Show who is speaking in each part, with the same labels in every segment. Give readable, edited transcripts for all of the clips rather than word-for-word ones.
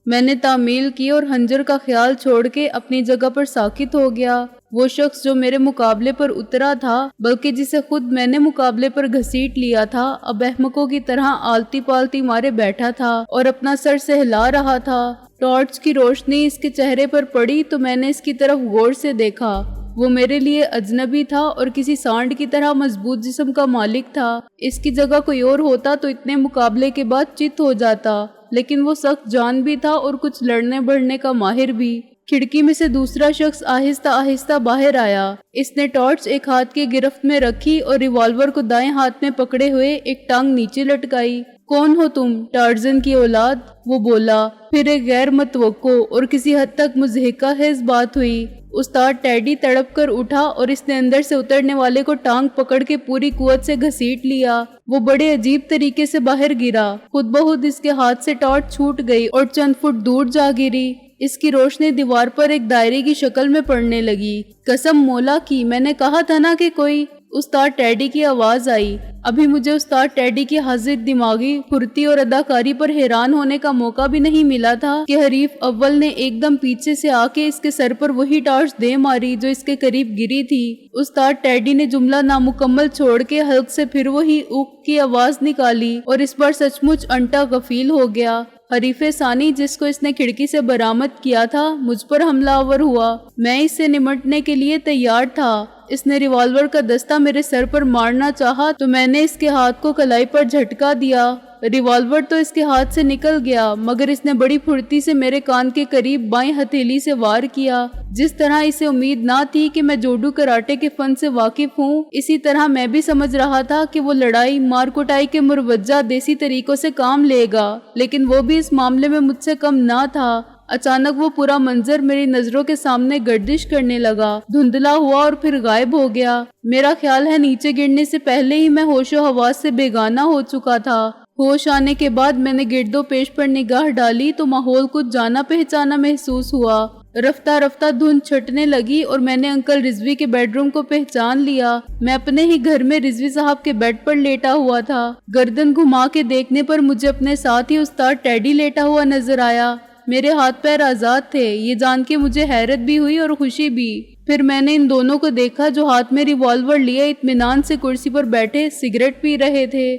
Speaker 1: میں نے تعمیل کی اور خنجر کا خیال چھوڑ کے اپنی جگہ پر ساکت ہو گیا۔ وہ شخص جو میرے مقابلے پر اترا تھا، بلکہ جسے خود میں نے مقابلے پر گھسیٹ لیا تھا، اب احمقوں کی طرح آلتی پالتی مارے بیٹھا تھا اور اپنا سر سہلا رہا تھا۔ ٹارچ کی روشنی اس کے چہرے پر پڑی تو میں نے اس کی طرف غور سے دیکھا۔ وہ میرے لیے اجنبی تھا اور کسی سانڈ کی طرح مضبوط جسم کا مالک تھا۔ اس کی جگہ کوئی اور ہوتا تو اتنے مقابلے کے بعد چت ہو جاتا، لیکن وہ سخت جان بھی تھا اور کچھ لڑنے بڑھنے کا ماہر بھی۔ کھڑکی میں سے دوسرا شخص آہستہ آہستہ باہر آیا۔ اس نے ٹارچ ایک ہاتھ کے گرفت میں رکھی اور ریوالور کو دائیں ہاتھ میں پکڑے ہوئے ایک ٹانگ نیچے لٹکائی۔ کون ہو تم، ٹارزن کی اولاد؟ وہ بولا۔ پھر ایک غیر متوقع اور کسی حد تک مضحکہ خیز بات ہوئی۔ استاد ٹیڈی تڑپ کر اٹھا اور اس نے اندر سے اترنے والے کو ٹانگ پکڑ کے پوری قوت سے گھسیٹ لیا۔ وہ بڑے عجیب طریقے سے باہر گرا۔ خود بخود اس کے ہاتھ سے ٹارچ چھوٹ گئی اور چند فٹ دور جا گری۔ اس کی روشنی دیوار پر ایک دائرے کی شکل میں پڑنے لگی۔ قسم مولا کی، میں نے کہا تھا نا کہ کوئی۔ استاد ٹیڈی کی آواز آئی۔ ابھی مجھے استاد ٹیڈی کی حاضر دماغی پھرتی اور اداکاری پر حیران ہونے کا موقع بھی نہیں ملا تھا کہ حریف اول نے ایک دم پیچھے سے آ کے اس کے سر پر وہی ٹارچ دے ماری جو اس کے قریب گری تھی۔ استاد ٹیڈی نے جملہ نامکمل چھوڑ کے حلق سے پھر وہی اوق کی آواز نکالی اور اس بار سچ مچ انٹا غفیل ہو گیا۔ حریف ثانی جس کو اس نے کھڑکی سے برآمد کیا تھا مجھ پر حملہ آور ہوا۔ میں اس سے نمٹنے کے لیے تیار تھا۔ اس نے ریوالور کا دستہ میرے سر پر مارنا چاہا تو میں نے اس کے ہاتھ کو کلائی پر جھٹکا دیا۔ ریوالور تو اس کے ہاتھ سے نکل گیا، مگر اس نے بڑی پھرتی سے میرے کان کے قریب بائیں ہتھیلی سے وار کیا۔ جس طرح اسے امید نہ تھی کہ میں جوڈو کراٹے کے فن سے واقف ہوں، اسی طرح میں بھی سمجھ رہا تھا کہ وہ لڑائی مار کٹائی کے مروجہ دیسی طریقوں سے کام لے گا، لیکن وہ بھی اس معاملے میں مجھ سے کم نہ تھا۔ اچانک وہ پورا منظر میری نظروں کے سامنے گردش کرنے لگا، دھندلا ہوا اور پھر غائب ہو گیا۔ میرا خیال ہے نیچے گرنے سے پہلے ہی میں ہوش و حواس سے بیگانہ ہو چکا تھا۔ ہوش آنے کے بعد میں نے گرد و پیش پر نگاہ ڈالی تو ماحول کچھ جانا پہچانا محسوس ہوا۔ رفتہ رفتہ دھند چھٹنے لگی اور میں نے انکل رضوی کے بیڈ روم کو پہچان لیا۔ میں اپنے ہی گھر میں رضوی صاحب کے بیڈ پر لیٹا ہوا تھا۔ گردن گھما کے دیکھنے پر مجھے اپنے ساتھ ہی استاد ٹیڈی لیٹا ہوا نظر آیا۔ میرے ہاتھ پیر آزاد تھے، یہ جان کے مجھے حیرت بھی ہوئی اور خوشی بھی۔ پھر میں نے ان دونوں کو دیکھا جو ہاتھ میں ریوالور لیے اطمینان سے کرسی پر بیٹھے سگریٹ پی رہے تھے۔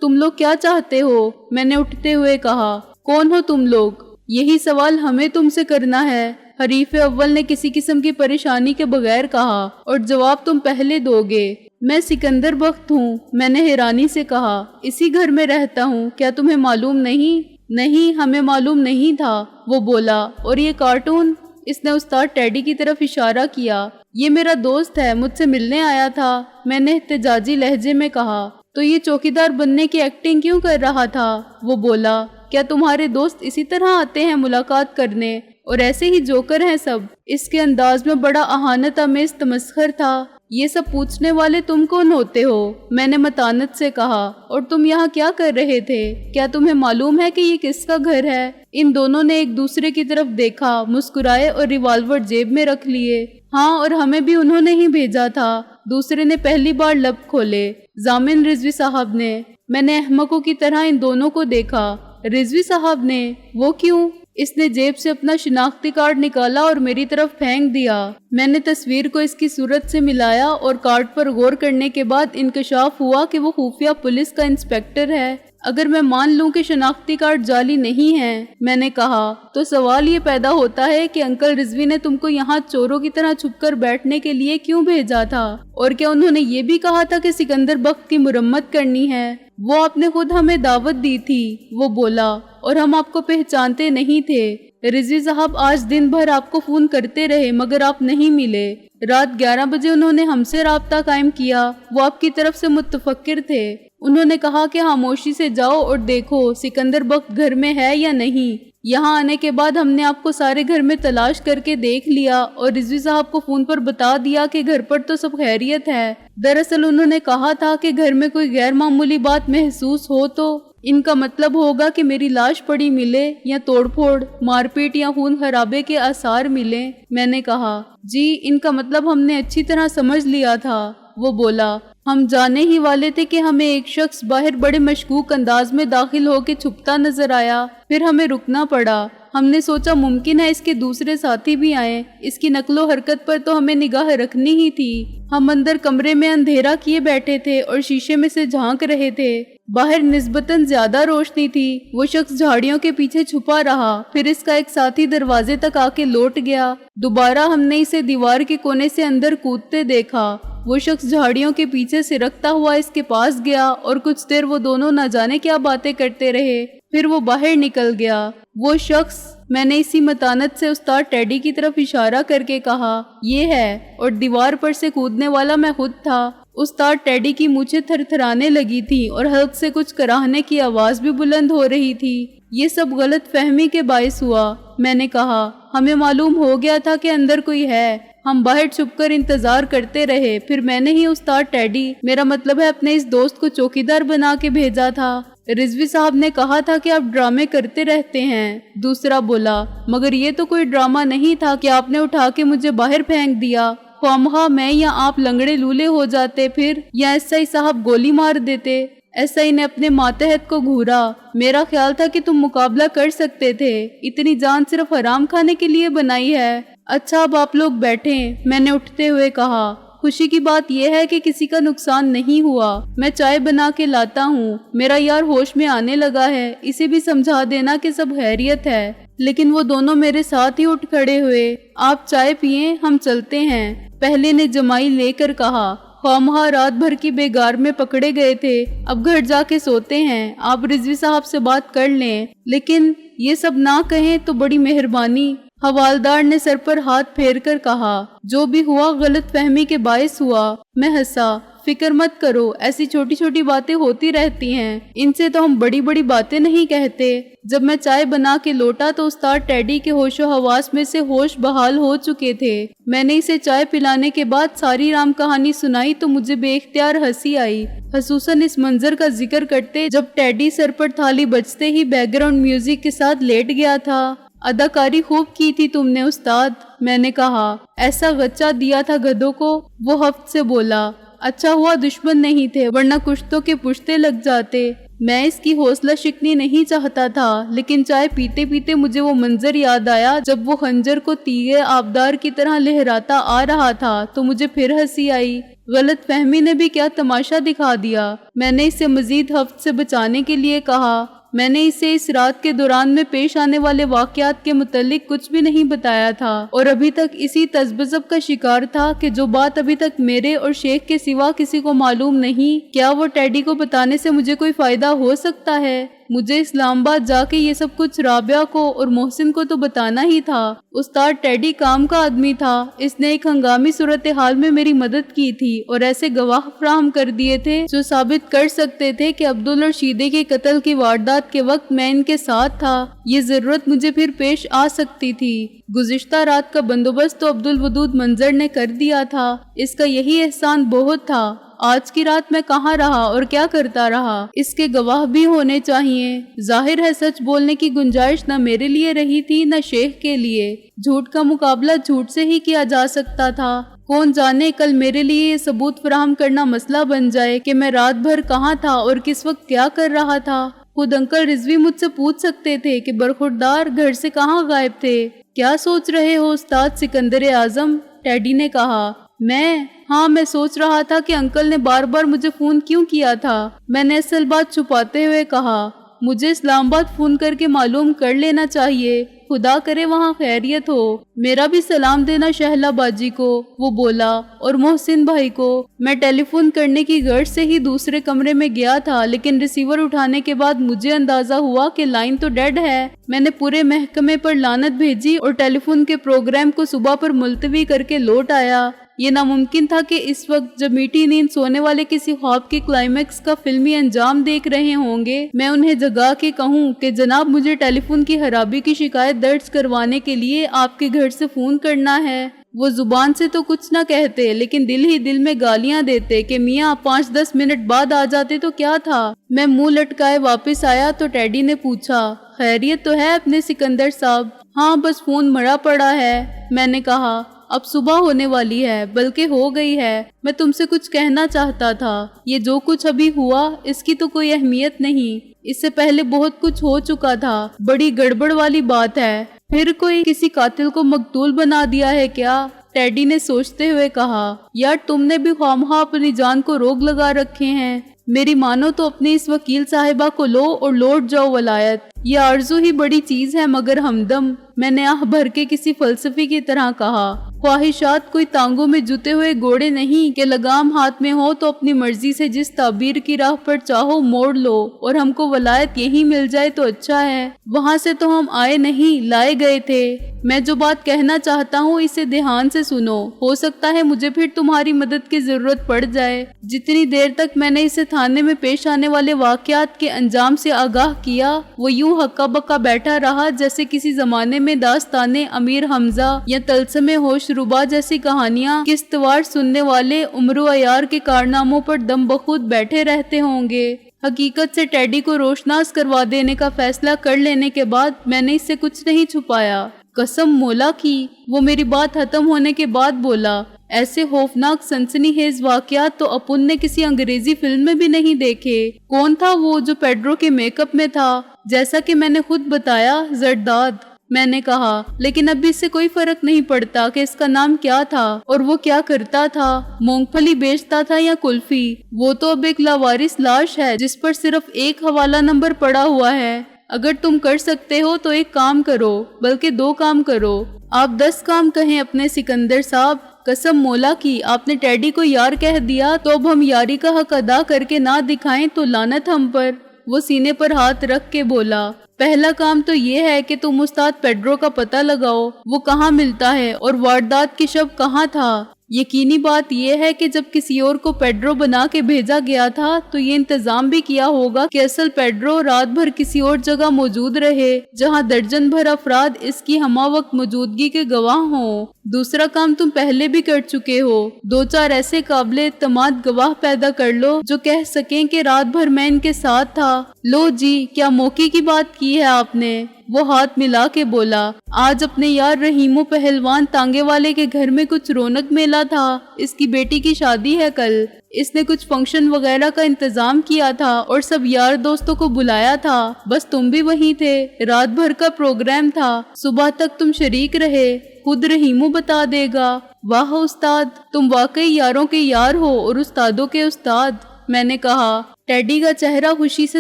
Speaker 1: تم لوگ کیا چاہتے ہو؟ میں نے اٹھتے ہوئے کہا۔ کون ہو تم لوگ؟ یہی سوال ہمیں تم سے کرنا ہے، حریف اول نے کسی قسم کی پریشانی کے بغیر کہا، اور جواب تم پہلے دو گے۔ میں سکندر بخت ہوں، میں نے حیرانی سے کہا۔ اسی گھر میں رہتا ہوں، کیا تمہیں معلوم نہیں؟ نہیں، ہمیں معلوم نہیں تھا، وہ بولا۔ اور یہ کارٹون؟ اس نے استاد ٹیڈی کی طرف اشارہ کیا۔ یہ میرا دوست ہے، مجھ سے ملنے آیا تھا، میں نے احتجاجی لہجے میں کہا۔ تو یہ چوکیدار بننے کی ایکٹنگ کیوں کر رہا تھا؟ وہ بولا۔ کیا تمہارے دوست اسی طرح آتے ہیں ملاقات کرنے اور ایسے ہی جوکر ہیں سب؟ اس کے انداز میں بڑا اہانت آمیز تمسخر تھا۔ یہ سب پوچھنے والے تم کون ہوتے ہو؟ میں نے متانت سے کہا۔ اور تم یہاں کیا کر رہے تھے؟ کیا تمہیں معلوم ہے کہ یہ کس کا گھر ہے؟ ان دونوں نے ایک دوسرے کی طرف دیکھا، مسکرائے اور ریوالور جیب میں رکھ لیے۔ ہاں، اور ہمیں بھی انہوں نے ہی بھیجا تھا، دوسرے نے پہلی بار لب کھولے۔ ضامن رضوی صاحب نے۔ میں نے احمقوں کی طرح ان دونوں کو دیکھا۔ رضوی صاحب نے؟ وہ کیوں؟ اس نے جیب سے اپنا شناختی کارڈ نکالا اور میری طرف پھینک دیا۔ میں نے تصویر کو اس کی صورت سے ملایا اور کارڈ پر غور کرنے کے بعد انکشاف ہوا کہ وہ خفیہ پولیس کا انسپکٹر ہے۔ اگر میں مان لوں کہ شناختی کارڈ جعلی نہیں ہے، میں نے کہا، تو سوال یہ پیدا ہوتا ہے کہ انکل رضوی نے تم کو یہاں چوروں کی طرح چھپ کر بیٹھنے کے لیے کیوں بھیجا تھا؟ اور کیا انہوں نے یہ بھی کہا تھا کہ سکندر بخت کی مرمت کرنی ہے؟ وہ آپ نے خود ہمیں دعوت دی تھی، وہ بولا، اور ہم آپ کو پہچانتے نہیں تھے۔ رضوی صاحب آج دن بھر آپ کو فون کرتے رہے مگر آپ نہیں ملے۔ رات 11 بجے انہوں نے ہم سے رابطہ قائم کیا، وہ آپ کی طرف سے متفکر تھے۔ انہوں نے کہا کہ خاموشی سے جاؤ اور دیکھو سکندر بخت گھر میں ہے یا نہیں۔ یہاں آنے کے بعد ہم نے آپ کو سارے گھر میں تلاش کر کے دیکھ لیا اور رضوی صاحب کو فون پر بتا دیا کہ گھر پر تو سب خیریت ہے۔ دراصل انہوں نے کہا تھا کہ گھر میں کوئی غیر معمولی بات محسوس ہو تو ان کا مطلب ہوگا کہ میری لاش پڑی ملے یا توڑ پھوڑ، مار پیٹ یا خون خرابے کے آثار ملیں۔ میں نے کہا، جی ان کا مطلب ہم نے اچھی طرح سمجھ لیا تھا۔ وہ بولا، ہم جانے ہی والے تھے کہ ہمیں ایک شخص باہر بڑے مشکوک انداز میں داخل ہو کے چھپتا نظر آیا۔ پھر ہمیں رکنا پڑا۔ ہم نے سوچا ممکن ہے اس کے دوسرے ساتھی بھی آئیں، اس کی نقل و حرکت پر تو ہمیں نگاہ رکھنی ہی تھی۔ ہم اندر کمرے میں اندھیرا کیے بیٹھے تھے اور شیشے میں سے جھانک رہے تھے۔ باہر نسبتاً زیادہ روشنی تھی۔ وہ شخص جھاڑیوں کے پیچھے چھپا رہا، پھر اس کا ایک ساتھی دروازے تک آ کے لوٹ گیا۔ دوبارہ ہم نے اسے دیوار کے کونے سے اندر کودتے دیکھا۔ وہ شخص جھاڑیوں کے پیچھے سرکتا ہوا اس کے پاس گیا اور کچھ دیر وہ دونوں نہ جانے کیا باتیں کرتے رہے، پھر وہ باہر نکل گیا۔ وہ شخص، میں نے اسی متانت سے استاد ٹیڈی کی طرف اشارہ کر کے کہا، یہ ہے، اور دیوار پر سے کودنے والا میں خود تھا۔ استاد ٹیڈی کی مونچھیں تھر تھرانے لگی تھی اور حلق سے کچھ کراہنے کی آواز بھی بلند ہو رہی تھی۔ یہ سب غلط فہمی کے باعث ہوا، میں نے کہا۔ ہمیں معلوم ہو گیا تھا کہ اندر کوئی ہے۔ ہم باہر چھپ کر انتظار کرتے رہے۔ پھر میں نے ہی استاد ٹیڈی، میرا مطلب ہے اپنے اس دوست کو چوکیدار بنا کے بھیجا تھا۔ رضوی صاحب نے کہا تھا کہ آپ ڈرامے کرتے رہتے ہیں۔ دوسرا بولا، مگر یہ تو کوئی ڈرامہ نہیں تھا کہ آپ نے اٹھا کے مجھے باہر پھینک دیا۔ خواہ میں یا آپ لنگڑے لولے ہو جاتے پھر، یا ایس آئی صاحب گولی مار دیتے۔ ایس آئی نے اپنے ماتحت کو گھورا۔ میرا خیال تھا کہ تم مقابلہ کر سکتے تھے۔ اتنی جان صرف حرام کھانے کے لیے بنائی ہے۔ اچھا اب آپ لوگ بیٹھیں، میں نے اٹھتے ہوئے کہا۔ خوشی کی بات یہ ہے کہ کسی کا نقصان نہیں ہوا۔ میں چائے بنا کے لاتا ہوں۔ میرا یار ہوش میں آنے لگا ہے، اسے بھی سمجھا دینا کہ سب خیریت ہے۔ لیکن وہ دونوں میرے ساتھ ہی اٹھ کھڑے ہوئے۔ آپ چائے پئیں، ہم چلتے ہیں، پہلے نے جمائی لے کر کہا۔ خواہ رات بھر کی بیگار میں پکڑے گئے تھے، اب گھر جا کے سوتے ہیں۔ آپ رضوی صاحب سے بات کر لیں، لیکن یہ سب نہ کہیں تو بڑی مہربانی۔ حوالدار نے سر پر ہاتھ پھیر کر کہا، جو بھی ہوا غلط فہمی کے باعث ہوا۔ میں ہنسا۔ فکر مت کرو، ایسی چھوٹی چھوٹی باتیں ہوتی رہتی ہیں، ان سے تو ہم بڑی بڑی باتیں نہیں کہتے۔ جب میں چائے بنا کے لوٹا تو استاد ٹیڈی کے ہوش و حواس میں سے ہوش بحال ہو چکے تھے۔ میں نے اسے چائے پلانے کے بعد ساری رام کہانی سنائی تو مجھے بے اختیار ہنسی آئی، خصوصاً اس منظر کا ذکر کرتے جب ٹیڈی سر پر تھالی بجتے ہی بیک گراؤنڈ میوزک کے ساتھ لیٹ گیا تھا۔ اداکاری خوب کی تھی تم نے استاد، میں نے کہا۔ ایسا غچہ دیا تھا گدھوں کو، وہ ہفت سے بولا۔ اچھا ہوا دشمن نہیں تھے، ورنہ کشتوں کے پشتے لگ جاتے۔ میں اس کی حوصلہ شکنی نہیں چاہتا تھا، لیکن چائے پیتے پیتے مجھے وہ منظر یاد آیا جب وہ خنجر کو تیغے آبدار کی طرح لہراتا آ رہا تھا تو مجھے پھر ہنسی آئی۔ غلط فہمی نے بھی کیا تماشا دکھا دیا۔ میں نے اسے مزید ہفت سے بچانے کے لیے کہا۔ میں نے اسے اس رات کے دوران میں پیش آنے والے واقعات کے متعلق کچھ بھی نہیں بتایا تھا اور ابھی تک اسی تذبذب کا شکار تھا کہ جو بات ابھی تک میرے اور شیخ کے سوا کسی کو معلوم نہیں، کیا وہ ٹیڈی کو بتانے سے مجھے کوئی فائدہ ہو سکتا ہے؟ مجھے اسلام آباد جا کے یہ سب کچھ رابعہ کو اور محسن کو تو بتانا ہی تھا۔ استاد ٹیڈی کام کا آدمی تھا، اس نے ایک ہنگامی صورتحال میں میری مدد کی تھی اور ایسے گواہ فراہم کر دیے تھے جو ثابت کر سکتے تھے کہ عبدل اور شیدے کے قتل کی واردات کے وقت میں ان کے ساتھ تھا۔ یہ ضرورت مجھے پھر پیش آ سکتی تھی۔ گزشتہ رات کا بندوبست تو عبدالودود منظر نے کر دیا تھا، اس کا یہی احسان بہت تھا۔ آج کی رات میں کہاں رہا اور کیا کرتا رہا، اس کے گواہ بھی ہونے چاہیے۔ ظاہر ہے سچ بولنے کی گنجائش نہ میرے لیے رہی تھی نہ شیخ کے لیے۔ جھوٹ کا مقابلہ جھوٹ سے ہی کیا جا سکتا تھا۔ کون جانے کل میرے لیے یہ ثبوت فراہم کرنا مسئلہ بن جائے کہ میں رات بھر کہاں تھا اور کس وقت کیا کر رہا تھا۔ خود انکل رضوی مجھ سے پوچھ سکتے تھے کہ برخوردار گھر سے کہاں غائب تھے۔ کیا سوچ رہے ہو استاد سکندر اعظم؟ ٹیڈی نے کہا۔ میں سوچ رہا تھا کہ انکل نے بار بار مجھے فون کیوں کیا تھا۔ میں نے اصل بات چھپاتے ہوئے کہا، مجھے اسلام آباد فون کر کے معلوم کر لینا چاہیے، خدا کرے وہاں خیریت ہو۔ میرا بھی سلام دینا شہلا باجی کو، وہ بولا، اور محسن بھائی کو۔ میں ٹیلی فون کرنے کی غرض سے ہی دوسرے کمرے میں گیا تھا، لیکن ریسیور اٹھانے کے بعد مجھے اندازہ ہوا کہ لائن تو ڈیڈ ہے۔ میں نے پورے محکمے پر لعنت بھیجی اور ٹیلی فون کے پروگرام کو صبح پر ملتوی کر کے لوٹ آیا۔ یہ ناممکن تھا کہ اس وقت جب میٹھی نیند سونے والے کسی خواب کے کلائمیکس کا فلمی انجام دیکھ رہے ہوں گے، میں انہیں جگا کے کہوں کہ جناب مجھے ٹیلی فون کی خرابی کی شکایت درج کروانے کے لیے آپ کے گھر سے فون کرنا ہے۔ وہ زبان سے تو کچھ نہ کہتے لیکن دل ہی دل میں گالیاں دیتے کہ میاں 5-10 منٹ بعد آ جاتے تو کیا تھا۔ میں منہ لٹکائے واپس آیا تو ٹیڈی نے پوچھا، خیریت تو ہے اپنے سکندر صاحب؟ ہاں بس فون مرا پڑا ہے، میں نے کہا۔ اب صبح ہونے والی ہے، بلکہ ہو گئی ہے۔ میں تم سے کچھ کہنا چاہتا تھا۔ یہ جو کچھ ابھی ہوا اس کی تو کوئی اہمیت نہیں، اس سے پہلے بہت کچھ ہو چکا تھا۔ بڑی گڑبڑ والی بات ہے۔ پھر کوئی کسی قاتل کو مقتول بنا دیا ہے کیا؟ ٹیڈی نے سوچتے ہوئے کہا۔ یار تم نے بھی خواہ اپنی جان کو روگ لگا رکھے ہیں۔ میری مانو تو اپنی اس وکیل صاحبہ کو لو اور لوٹ جاؤ ولایت۔ یہ آرزو ہی بڑی چیز ہے مگر ہمدم، میں نے آہ بھر کے کسی فلسفی کی طرح کہا۔ خواہشات کوئی تانگوں میں جتے ہوئے گھوڑے نہیں کہ لگام ہاتھ میں ہو تو اپنی مرضی سے جس تعبیر کی راہ پر چاہو موڑ لو، اور ہم کو ولایت یہی مل جائے تو اچھا ہے۔ وہاں سے تو ہم آئے نہیں، لائے گئے تھے۔ میں جو بات کہنا چاہتا ہوں اسے دھیان سے سنو، ہو سکتا ہے مجھے پھر تمہاری مدد کی ضرورت پڑ جائے۔ جتنی دیر تک میں نے اسے تھانے میں پیش آنے والے واقعات کے انجام سے آگاہ کیا، وہ یوں ہکا بکا بیٹھا رہا جیسے کسی زمانے میں داستانے امیر حمزہ یا طلسم ہوش ربا جیسی کہانیاں قسطوار سننے والے عمر و عیار کے کارناموں پر دم بخود بیٹھے رہتے ہوں گے۔ حقیقت سے ٹیڈی کو روشناس کروا دینے کا فیصلہ کر لینے کے بعد میں نے اس سے کچھ نہیں چھپایا۔ قسم مولا کی، وہ میری بات ختم ہونے کے بعد بولا۔ ایسے خوفناک سنسنی خیز واقعات تو اپن نے کسی انگریزی فلم میں بھی نہیں دیکھے۔ کون تھا وہ جو پیڈرو کے میک اپ میں تھا؟ جیسا کہ میں نے خود بتایا، زرداد، میں نے کہا۔ لیکن اب بھی اس سے کوئی فرق نہیں پڑتا کہ اس کا نام کیا تھا اور وہ کیا کرتا تھا، مونگ پھلی بیچتا تھا یا کلفی۔ وہ تو اب ایک لاوارث لاش ہے جس پر صرف ایک حوالہ نمبر پڑا ہوا ہے۔ اگر تم کر سکتے ہو تو ایک کام کرو، بلکہ 2 کام کرو۔ آپ 10 کام کہیں اپنے سکندر صاحب۔ قسم مولا کی، آپ نے ٹیڈی کو یار کہہ دیا تو اب ہم یاری کا حق ادا کر کے نہ دکھائیں تو لعنت ہم پر۔ وہ سینے پر ہاتھ رکھ کے بولا۔ پہلا کام تو یہ ہے کہ تم استاد پیڈرو کا پتہ لگاؤ، وہ کہاں ملتا ہے اور واردات کی شب کہاں تھا۔ یقینی بات یہ ہے کہ جب کسی اور کو پیڈرو بنا کے بھیجا گیا تھا تو یہ انتظام بھی کیا ہوگا کہ اصل پیڈرو رات بھر کسی اور جگہ موجود رہے جہاں درجن بھر افراد اس کی ہمہ وقت موجودگی کے گواہ ہوں۔ دوسرا کام تم پہلے بھی کر چکے ہو، 2-4 ایسے قابل اعتماد گواہ پیدا کر لو جو کہہ سکیں کہ رات بھر میں ان کے ساتھ تھا۔ لو جی، کیا موقع کی بات کی ہے آپ نے؟ وہ ہاتھ ملا کے بولا۔ آج اپنے یار رحیم و پہلوان تانگے والے کے گھر میں کچھ رونق میلہ تھا، اس کی بیٹی کی شادی ہے کل۔ اس نے کچھ فنکشن وغیرہ کا انتظام کیا تھا اور سب یار دوستوں کو بلایا تھا، بس تم بھی وہیں تھے۔ رات بھر کا پروگرام تھا، صبح تک تم شریک رہے، خود رحیمو بتا دے گا۔ واہ استاد، تم واقعی یاروں کے یار ہو اور استادوں کے استاد، میں نے کہا۔ ٹیڈی کا چہرہ خوشی سے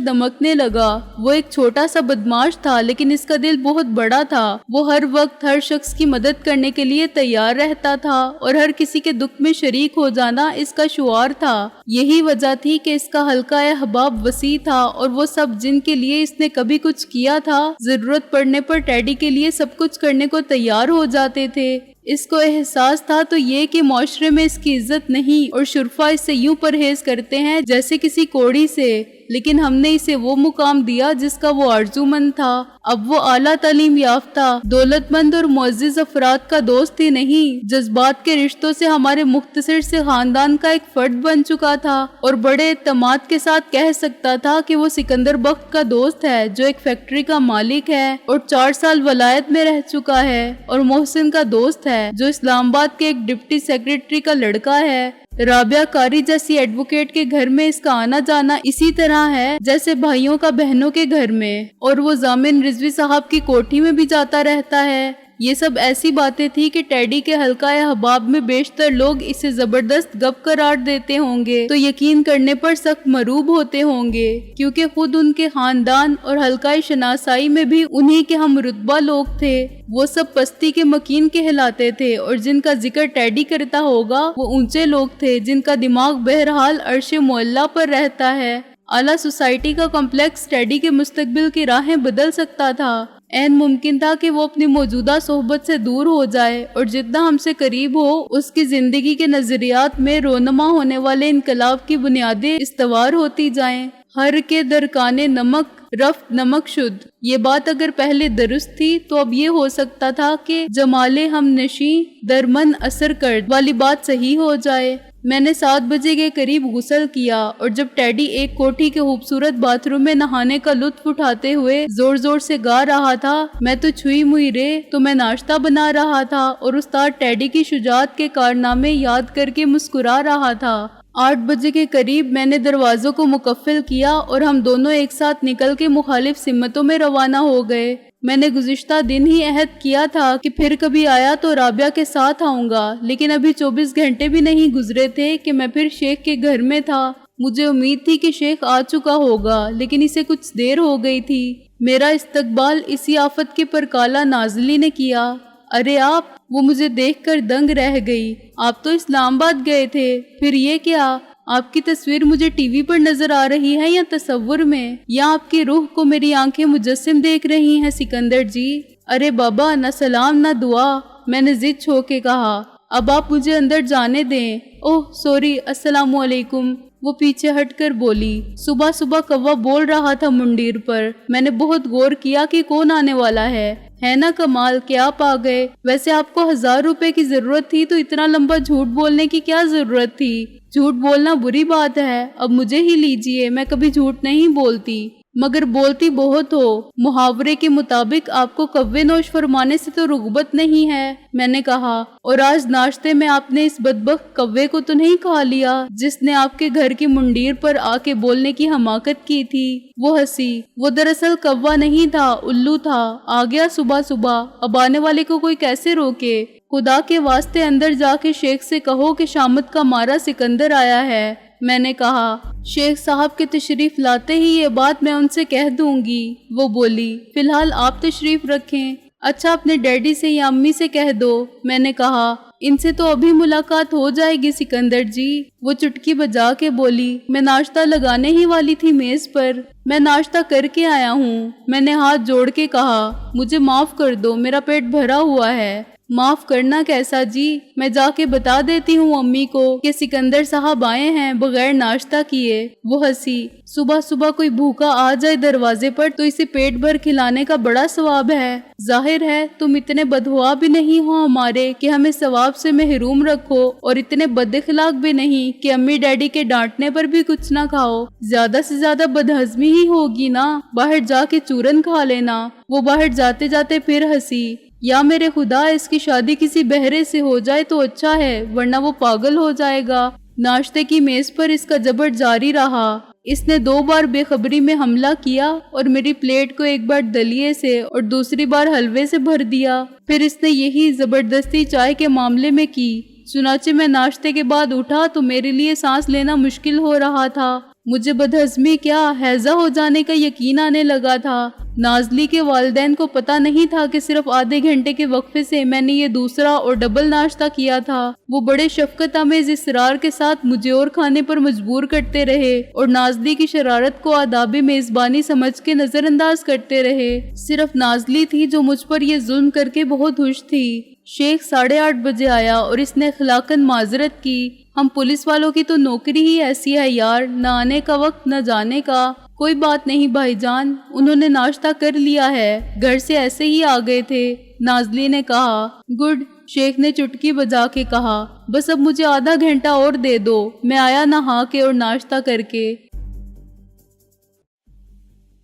Speaker 1: دمکنے لگا۔ وہ ایک چھوٹا سا بدماش تھا لیکن اس کا دل بہت بڑا تھا۔ وہ ہر وقت ہر شخص کی مدد کرنے کے لیے تیار رہتا تھا اور ہر کسی کے دکھ میں شریک ہو جانا اس کا شعار تھا۔ یہی وجہ تھی کہ اس کا حلقہ احباب وسیع تھا اور وہ سب جن کے لیے اس نے کبھی کچھ کیا تھا ضرورت پڑنے پر ٹیڈی کے لیے سب کچھ کرنے کو تیار ہو جاتے تھے۔ اس کو احساس تھا تو یہ کہ معاشرے میں اس کی عزت نہیں اور شرفا اس سے یوں پرہیز کرتے ہیں جیسے کسی کوڑی سے، لیکن ہم نے اسے وہ مقام دیا جس کا وہ آرزومند تھا۔ اب وہ اعلیٰ تعلیم یافتہ، دولت مند اور معزز افراد کا دوست ہی نہیں، جذبات کے رشتوں سے ہمارے مختصر سے خاندان کا ایک فرد بن چکا تھا اور بڑے اعتماد کے ساتھ کہہ سکتا تھا کہ وہ سکندر بخت کا دوست ہے جو ایک فیکٹری کا مالک ہے اور 4 سال ولایت میں رہ چکا ہے، اور محسن کا دوست ہے جو اسلام آباد کے ایک ڈپٹی سیکریٹری کا لڑکا ہے۔ رابعہ قاری جیسی ایڈوکیٹ کے گھر میں اس کا آنا جانا اسی طرح ہے جیسے بھائیوں کا بہنوں کے گھر میں، اور وہ ضامن رضوی صاحب کی کوٹھی میں بھی جاتا رہتا ہے۔ یہ سب ایسی باتیں تھی کہ ٹیڈی کے حلقہ احباب میں بیشتر لوگ اسے زبردست گپ قرار دیتے ہوں گے تو یقین کرنے پر سخت مروب ہوتے ہوں گے، کیونکہ خود ان کے خاندان اور حلقہ شناسائی میں بھی انہی کے ہم رتبہ لوگ تھے۔ وہ سب پستی کے مکین کہلاتے تھے اور جن کا ذکر ٹیڈی کرتا ہوگا وہ اونچے لوگ تھے جن کا دماغ بہرحال عرش معلیٰ پر رہتا ہے۔ اعلیٰ سوسائٹی کا کمپلیکس ٹیڈی کے مستقبل کی راہیں بدل سکتا تھا۔ عین ممکن تھا کہ وہ اپنی موجودہ صحبت سے دور ہو جائے اور جتنا ہم سے قریب ہو اس کی زندگی کے نظریات میں رونما ہونے والے انقلاب کی بنیادیں استوار ہوتی جائیں۔ ہر کے درکانے نمک رفت نمک شد، یہ بات اگر پہلے درست تھی تو اب یہ ہو سکتا تھا کہ جمال ہم نشیں درمن اثر کرد والی بات صحیح ہو جائے۔ میں نے 7 بجے کے قریب غسل کیا اور جب ٹیڈی ایک کوٹھی کے خوبصورت باتھ روم میں نہانے کا لطف اٹھاتے ہوئے زور زور سے گا رہا تھا، میں تو چھوئی موئی رے تو میں ناشتہ بنا رہا تھا اور استاد ٹیڈی کی شجاعت کے کارنامے یاد کر کے مسکرا رہا تھا۔ 8 بجے کے قریب میں نے دروازوں کو مقفل کیا اور ہم دونوں ایک ساتھ نکل کے مخالف سمتوں میں روانہ ہو گئے۔ میں نے گزشتہ دن ہی عہد کیا تھا کہ پھر کبھی آیا تو رابعہ کے ساتھ آؤں گا، لیکن ابھی 24 گھنٹے بھی نہیں گزرے تھے کہ میں پھر شیخ کے گھر میں تھا۔ مجھے امید تھی کہ شیخ آ چکا ہوگا، لیکن اسے کچھ دیر ہو گئی تھی۔ میرا استقبال اسی آفت کے پرکالہ نازلی نے کیا۔ ارے آپ! وہ مجھے دیکھ کر دنگ رہ گئی۔ آپ تو اسلام آباد گئے تھے، پھر یہ کیا؟ آپ کی تصویر مجھے ٹی وی پر نظر آ رہی ہے یا تصور میں، یا آپ کی روح کو میری آنکھیں مجسم دیکھ رہی ہیں سکندر جی؟ ارے بابا، نہ سلام نہ دعا، میں نے ضد چھو کے کہا۔ اب آپ مجھے اندر جانے دیں۔ اوہ سوری، السلام علیکم، وہ پیچھے ہٹ کر بولی۔ صبح صبح کوا بول رہا تھا منڈیر پر۔ میں نے بہت غور کیا کہ کون آنے والا ہے نا کمال کہ آپ آ گئے۔ ویسے آپ کو 1000 روپے کی ضرورت تھی تو اتنا لمبا جھوٹ بولنے کی کیا ضرورت تھی؟ جھوٹ بولنا بری بات ہے، اب مجھے ہی لیجئے، میں کبھی جھوٹ نہیں بولتی، مگر بولتی بہت ہو۔ محاورے کے مطابق آپ کو کوے نوش فرمانے سے تو رغبت نہیں ہے، میں نے کہا۔ اور آج ناشتے میں آپ نے اس بدبخت کوے کو تو نہیں کھا لیا جس نے آپ کے گھر کی منڈیر پر آ کے بولنے کی حماقت کی تھی؟ وہ ہنسی۔ وہ دراصل کوا نہیں تھا، الو تھا، آ گیا صبح صبح، اب آنے والے کو کوئی کیسے روکے؟ خدا کے واسطے اندر جا کے شیخ سے کہو کہ شامت کا مارا سکندر آیا ہے، میں نے کہا۔ شیخ صاحب کے تشریف لاتے ہی یہ بات میں ان سے کہہ دوں گی، وہ بولی۔ فی الحال آپ تشریف رکھیں۔ اچھا اپنے ڈیڈی سے یا امی سے کہہ دو، میں نے کہا۔ ان سے تو ابھی ملاقات ہو جائے گی سکندر جی، وہ چٹکی بجا کے بولی۔ میں ناشتہ لگانے ہی والی تھی میز پر، میں ناشتہ کر کے آیا ہوں، میں نے ہاتھ جوڑ کے کہا۔ مجھے معاف کر دو، میرا پیٹ بھرا ہوا ہے۔ معاف کرنا کیسا جی، میں جا کے بتا دیتی ہوں امی کو کہ سکندر صاحب آئے ہیں بغیر ناشتہ کیے، وہ ہنسی۔ صبح صبح کوئی بھوکا آ جائے دروازے پر تو اسے پیٹ بھر کھلانے کا بڑا ثواب ہے۔ ظاہر ہے تم اتنے بدہوا بھی نہیں ہو ہمارے کہ ہمیں ثواب سے محروم رکھو، اور اتنے بد اخلاق بھی نہیں کہ امی ڈیڈی کے ڈانٹنے پر بھی کچھ نہ کھاؤ۔ زیادہ سے زیادہ بدہضمی ہی ہوگی نا، باہر جا کے چورن کھا لینا۔ وہ باہر جاتے جاتے پھر ہنسی۔ یا میرے خدا، اس کی شادی کسی بہرے سے ہو جائے تو اچھا ہے، ورنہ وہ پاگل ہو جائے گا۔ ناشتے کی میز پر اس کا جبر جاری رہا۔ اس نے 2 بار بے خبری میں حملہ کیا اور میری پلیٹ کو ایک بار دلیے سے اور دوسری بار حلوے سے بھر دیا، پھر اس نے یہی زبردستی چائے کے معاملے میں کی۔ چنانچہ میں ناشتے کے بعد اٹھا تو میرے لیے سانس لینا مشکل ہو رہا تھا۔ مجھے بدہضمی کیا، ہیضہ ہو جانے کا یقین آنے لگا تھا۔ نازلی کے والدین کو پتہ نہیں تھا کہ صرف آدھے گھنٹے کے وقفے سے میں نے یہ دوسرا اور ڈبل ناشتہ کیا تھا۔ وہ بڑے شفقت آمیز اصرار کے ساتھ مجھے اور کھانے پر مجبور کرتے رہے اور نازلی کی شرارت کو آداب میزبانی سمجھ کے نظر انداز کرتے رہے۔ صرف نازلی تھی جو مجھ پر یہ ظلم کر کے بہت خوش تھی۔ شیخ 8:30 بجے آیا اور اس نے اخلاقاً معذرت کی۔ ہم پولیس والوں کی تو نوکری ہی ایسی ہے یار، نہ آنے کا وقت نہ جانے کا۔ کوئی بات نہیں بھائی جان، انہوں نے ناشتہ کر لیا ہے، گھر سے ایسے ہی آ گئے تھے، نازلی نے کہا۔ گڈ، شیخ نے چٹکی بجا کے کہا۔ بس اب مجھے آدھا گھنٹہ اور دے دو، میں آیا نہا کے اور ناشتہ کر کے۔